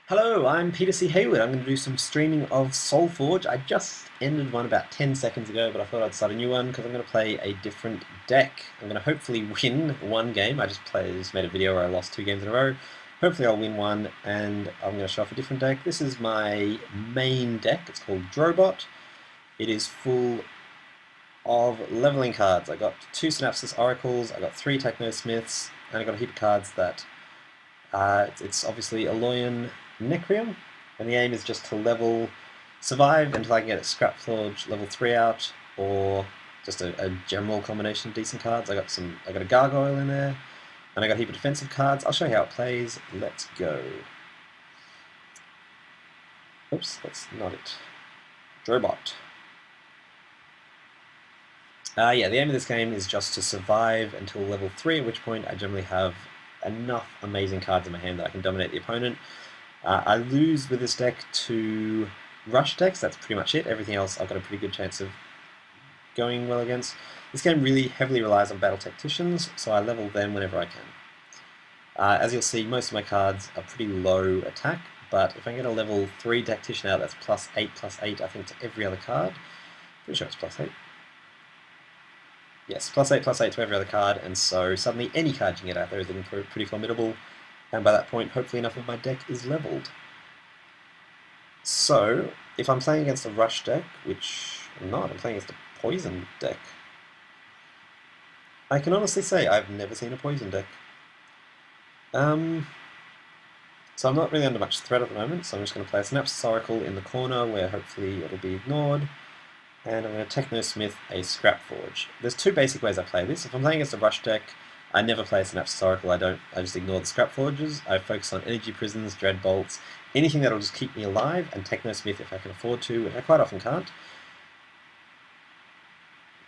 Hello, I'm Peter C. Hayward. I'm going to do some streaming of Solforge. I just ended one about 10 seconds ago, but I thought I'd start a new one because I'm going to play a different deck. I'm going to hopefully win one game. I just made a video where I lost 2 games in a row. Hopefully I'll win one, and I'm going to show off a different deck. This is my main deck. It's called Drobit. It is full of leveling cards. I got 2 Synapsis Oracles, I got 3 Technosmiths, and I got a heap of cards that it's obviously Alloyin, Nekrium, and the aim is just to survive until I can get a Scrapforge level 3 out, or just a general combination of decent cards. I got a Gargoyle in there, and I got a heap of defensive cards. I'll show you how it plays. Let's go. Oops, that's not it. Drobot. Yeah, the aim of this game is just to survive until level 3, at which point I generally have enough amazing cards in my hand that I can dominate the opponent. I lose with this deck to rush decks, that's pretty much it. Everything else I've got a pretty good chance of going well against. This game really heavily relies on battle tacticians, so I level them whenever I can. As you'll see, most of my cards are pretty low attack, but if I get a level 3 tactician out, that's +8/+8, I think, to every other card. Pretty sure it's +8. Yes, +8/+8 to every other card, and so suddenly any card you can get out there is looking pretty formidable, and by that point, hopefully enough of my deck is leveled. So, if I'm playing against a rush deck, which I'm not, I'm playing against a poison deck, I can honestly say I've never seen a poison deck. So I'm not really under much threat at the moment, so I'm just going to play a Synapsis Oracle in the corner where hopefully it'll be ignored. And I'm going to Technosmith a Scrapforge. There's 2 basic ways I play this. If I'm playing against a rush deck, I never play a Synapsis Oracle. I just ignore the Scrapforges. I focus on Energy Prisons, Dreadbolts, anything that'll just keep me alive, and Technosmith if I can afford to, which I quite often can't.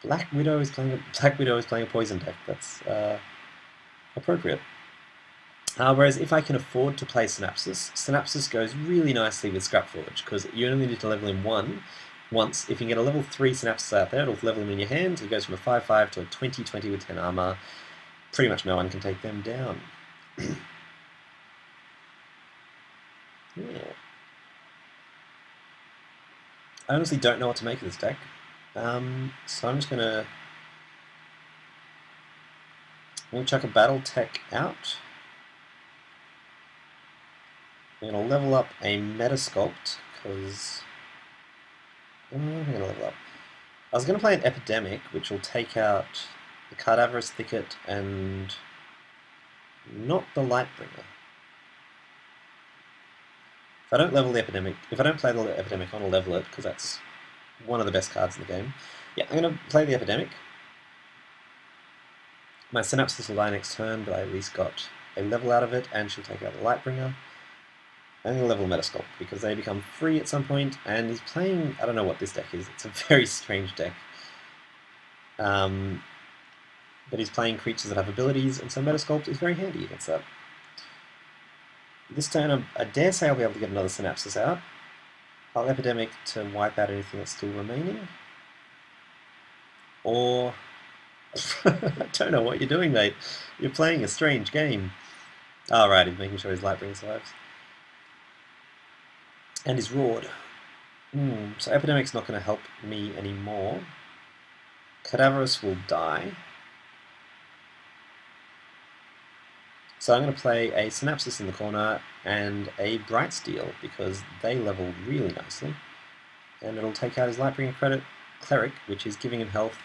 Black Widow is playing a poison deck. That's appropriate. Whereas if I can afford to play Synapsis goes really nicely with Scrapforge, because you only need to level him once. If you can get a level 3 Synapsis out there, it'll level him in your hand. It goes from a 5/5 to a 20/20 with 10 armor. Pretty much no one can take them down. Yeah. I honestly don't know what to make of this deck. So I'm just gonna chuck a Battle Tech out. I'm gonna level up a Metasculpt, because I'm going to level up. I was going to play an Epidemic, which will take out the Cadaverous Thicket and not the Lightbringer. If I don't play the Epidemic, I want to level it, because that's one of the best cards in the game. Yeah, I'm going to play the Epidemic. My Synapsis will die next turn, but I at least got a level out of it, and she'll take out the Lightbringer. I'm going to level Metasculpt, because they become free at some point, and he's playing, I don't know what this deck is, it's a very strange deck. But he's playing creatures that have abilities, and so Metasculpt is very handy against that. This turn, I dare say I'll be able to get another Synapsis out. I'll Epidemic to wipe out anything that's still remaining. Or... I don't know what you're doing, mate. You're playing a strange game. Oh, right, he's making sure his Lightbringer survives. And is roared. So Epidemic's not going to help me anymore. Cadaverous will die. So I'm going to play a Synapsis in the corner and a Bright Steel, because they level really nicely. And it'll take out his Lightbringer Cleric, which is giving him health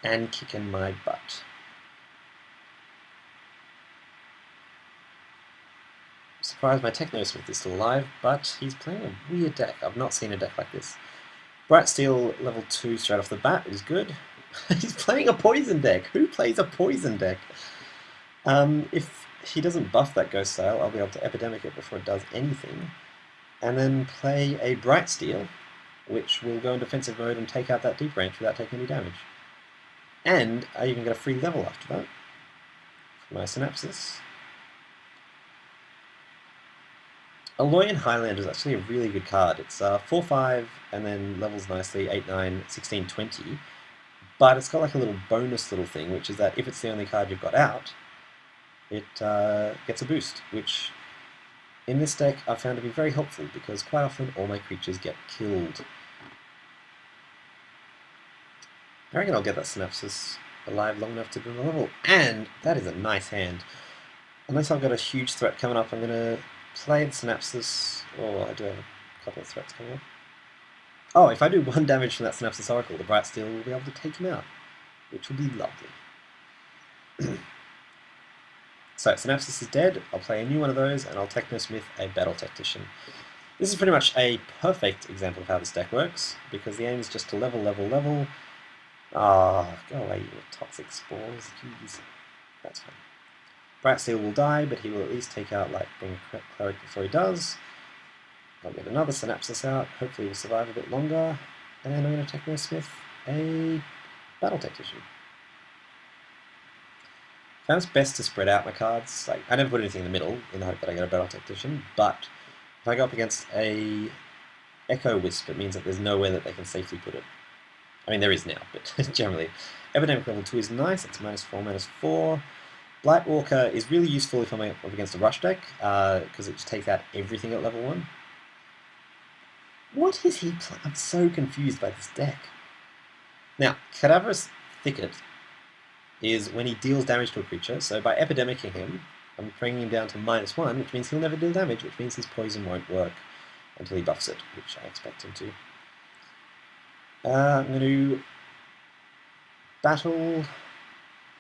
and kicking my butt. Surprised my Technosmith is still alive, but he's playing a weird deck. I've not seen a deck like this. Bright Steel level 2 straight off the bat is good. He's playing a poison deck. Who plays a poison deck? If he doesn't buff that Ghost Sail, I'll be able to Epidemic it before it does anything, and then play a Bright Steel, which will go in defensive mode and take out that Deep Range without taking any damage. And I even get a free level after that for my Synapsis. Alloyin Highlander is actually a really good card. It's 4/5 and then levels nicely 8, 9, 16, 20. But it's got like a little bonus little thing, which is that if it's the only card you've got out, it gets a boost, which in this deck I've found to be very helpful because quite often all my creatures get killed. I reckon I'll get that Synapsis alive long enough to do the level, and that is a nice hand. Unless I've got a huge threat coming up, I'm going to play the Synapsis. Oh, I do have a couple of threats coming up. Oh, if I do 1 damage from that Synapsis Oracle, the Bright Steel will be able to take him out, which will be lovely. So, Synapsis is dead, I'll play a new one of those, and I'll Technosmith a Battle Tactician. This is pretty much a perfect example of how this deck works, because the aim is just to level, level, level. Ah, go away, you toxic spores, jeez. That's fine. Bright Steel will die, but he will at least take out Lightning Cleric before he does. I'll get another Synapsis out, hopefully he'll survive a bit longer, and I'm going to Technosmith a Battle Tactician. I found it's best to spread out my cards. I never put anything in the middle in the hope that I get a Battle Tactician, but if I go up against a Echo Wisp, it means that there's nowhere that they can safely put it. I mean, there is now, but generally. Epidemic level 2 is nice, it's -4, -4. Blightwalker is really useful if I'm up against a rush deck, because it just takes out everything at level 1. What is he playing? I'm so confused by this deck. Now, Cadaverous Thicket is when he deals damage to a creature, so by epidemicking him, I'm bringing him down to -1, which means he'll never deal damage, which means his poison won't work until he buffs it, which I expect him to. I'm going to battle.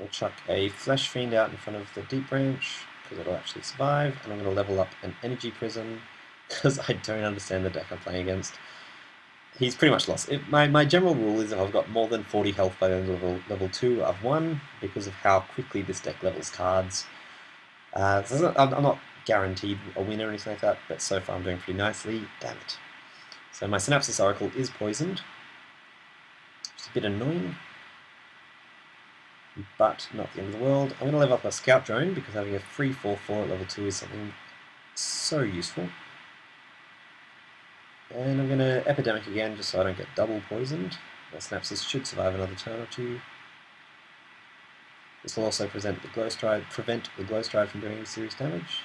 I'll chuck a Flesh Fiend out in front of the Deep Branch, because it'll actually survive, and I'm going to level up an Energy Prism, because I don't understand the deck I'm playing against. He's pretty much lost. My general rule is if I've got more than 40 health by the end of level 2, I've won, because of how quickly this deck levels cards. So I'm not guaranteed a win or anything like that, but so far I'm doing pretty nicely. Damn it. So my Synapsis Oracle is poisoned, which is a bit annoying, but not the end of the world. I'm going to level up a Scout Drone, because having a free 4/4 at level 2 is something so useful. And I'm going to Epidemic again, just so I don't get double poisoned. My Synapsis should survive another turn or two. This will also prevent the Glow Stride from doing any serious damage.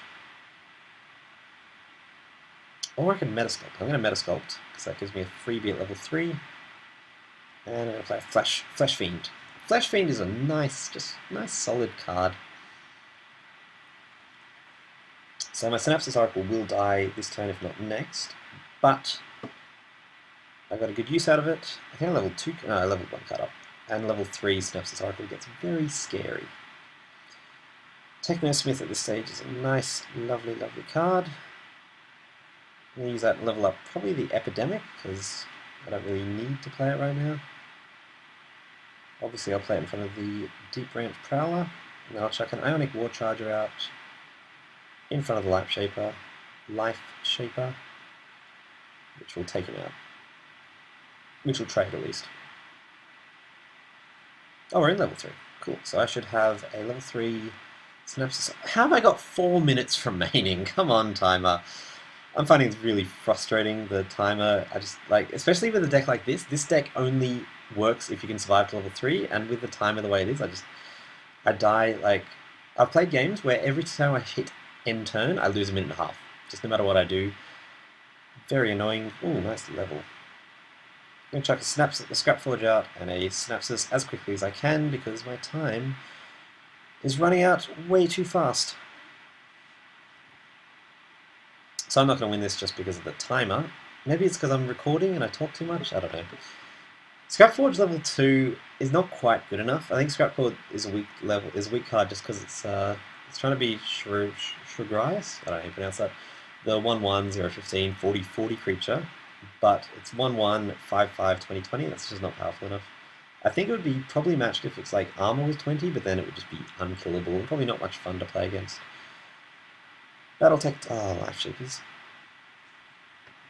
Or I can Metasculpt. I'm going to Metasculpt, because that gives me a freebie at level 3. And I'm going to play a Flesh Fiend. Flesh Fiend is a nice solid card. So my Synapsis Oracle will die this turn, if not next. But I got a good use out of it. I think I leveled 1 card up. And level 3 Synapsis Oracle gets very scary. Technosmith at this stage is a nice, lovely, lovely card. I'm going to use that and level up probably the Epidemic, because I don't really need to play it right now. Obviously I'll play it in front of the Deep Branch Prowler, and then I'll chuck an Ionic War Charger out in front of the Life Shaper, which will take him out. Which will trade at least. Oh, we're in level 3. Cool. So I should have a level 3 Synapsis. How have I got 4 minutes remaining? Come on, timer. I'm finding it really frustrating, the timer. I just, especially with a deck like this deck only works if you can survive to level 3, and with the timer the way it is, I die, I've played games where every time I hit end turn, I lose a minute and a half. Just no matter what I do. Very annoying. Ooh, nice level. I'm going to chuck a Scrapforge out and a Synapsis as quickly as I can, because my time is running out way too fast. So I'm not going to win this just because of the timer. Maybe it's because I'm recording and I talk too much, I don't know. Scrapforge level 2 is not quite good enough. I think Scrapforge is a weak card just because it's trying to be Shrugrias, I don't know how you pronounce that. The 1/1, 0/15, 40/40 creature, but it's 1/1, 5/5, 20/20, that's just not powerful enough. I think it would be probably matched if it's armor was 20, but then it would just be unkillable and probably not much fun to play against. Battletech, Life Shapers.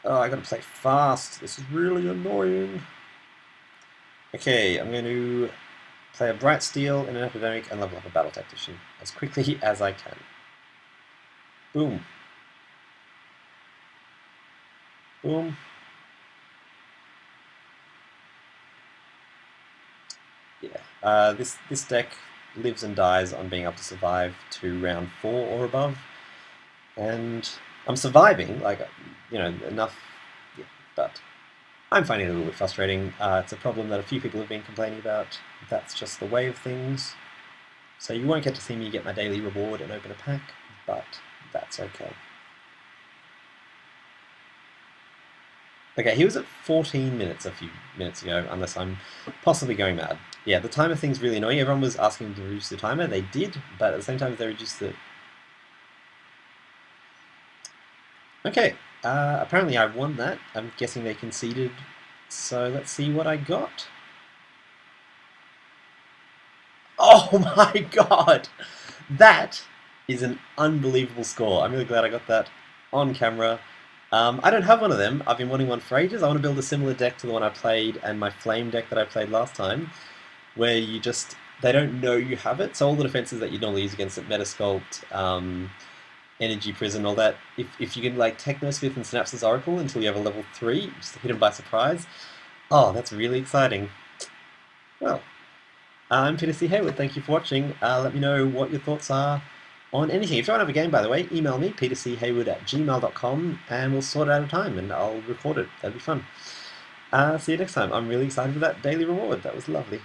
Oh, I gotta play fast, this is really annoying. Okay, I'm going to play a Bright Steel in an Epidemic and level up a Battle Tactician as quickly as I can. Boom. Boom. Yeah, this deck lives and dies on being able to survive to round 4 or above, and I'm surviving, like, you know, enough, yeah, but I'm finding it a little bit frustrating. It's a problem that a few people have been complaining about. That's just the way of things. So you won't get to see me get my daily reward and open a pack, but that's okay. Okay, he was at 14 minutes a few minutes ago, unless I'm possibly going mad. Yeah, the timer thing's really annoying. Everyone was asking to reduce the timer. They did, but at the same time, they reduced the... Okay, apparently I won that. I'm guessing they conceded, so let's see what I got. Oh my god! That is an unbelievable score. I'm really glad I got that on camera. I don't have one of them. I've been wanting one for ages. I want to build a similar deck to the one I played and my flame deck that I played last time, where you just, they don't know you have it. So all the defenses that you normally use against it, Metasculpt, Energy Prison, all that, if you can like Technosmith and Synapses Oracle until you have a level 3, just hit them by surprise. Oh, that's really exciting. Well, I'm Peter C. Hayward. Thank you for watching. Let me know what your thoughts are on anything. If you want to have a game, by the way, email me, peterchayward@gmail.com, and we'll sort it out a time, and I'll record it. That'd be fun. See you next time. I'm really excited for that daily reward. That was lovely.